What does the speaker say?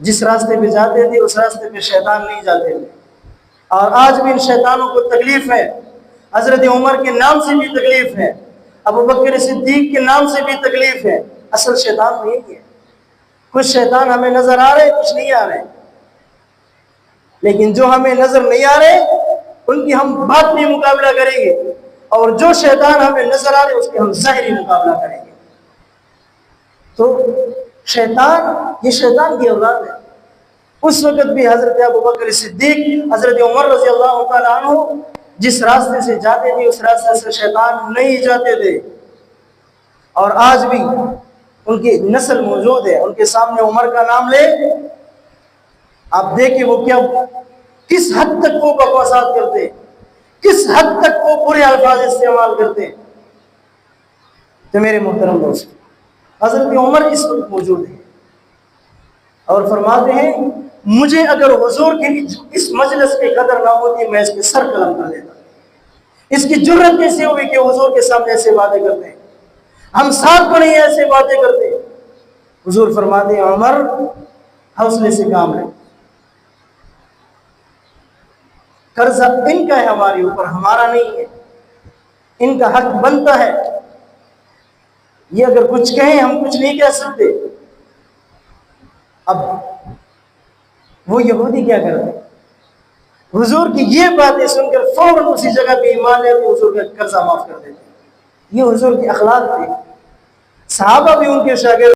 جس راستے پہ جاتے تھے اس راستے پہ شیطان نہیں جاتے تھے، اور آج بھی ان شیطانوں کو تکلیف ہے۔ حضرت عمر کے نام سے بھی تکلیف ہے، ابو بکر صدیق کے نام سے بھی تکلیف ہے۔ اصل شیطان نہیں ہے، کچھ شیطان ہمیں نظر آ رہے، کچھ نہیں آ رہے، لیکن جو ہمیں نظر نہیں آ رہے ان کی ہم باطنی مقابلہ کریں گے، اور جو شیطان ہمیں نظر آ رہے اس کے ہم ظاہری مقابلہ کریں گے۔ تو شیطان، یہ شیطان کی اولاد ہے۔ اس وقت بھی حضرت ابو بکر صدیق، حضرت عمر رضی اللہ تعالیٰ عنہ جس راستے سے جاتے تھے اس راستے سے شیطان نہیں جاتے تھے، اور آج بھی ان کی نسل موجود ہے۔ ان کے سامنے عمر کا نام لے، آپ دیکھیں وہ کیا، کس حد تک وہ بکواسات کرتے، کس حد تک وہ برے الفاظ استعمال کرتے۔ تو میرے محترم دوست، حضرت عمر اس وقت موجود ہے اور فرماتے ہیں مجھے اگر حضور کی اس مجلس کی قدر نہ ہوتی میں اس کے سر قلم کر دیتا۔ اس کی جرت کیسے ہوئی کہ حضور کے سامنے ایسے باتیں کرتے ہیں، ہم ساتھ کو نہیں ایسے باتیں کرتے۔ حضور فرماتے ہیں عمر حوصلے سے کام لے، قرضہ ان کا ہے ہمارے اوپر، ہمارا نہیں ہے، ان کا حق بنتا ہے۔ یہ اگر کچھ کہیں ہم کچھ نہیں کہہ سکتے۔ اب وہ یہودی کیا کرتے، حضور کی یہ باتیں سن کر فوراً اسی جگہ پہ ایمان لے کے حضور کا قرضہ معاف کر دیتے۔ یہ حضور کی اخلاق تھی۔ صحابہ بھی ان کے شاگرد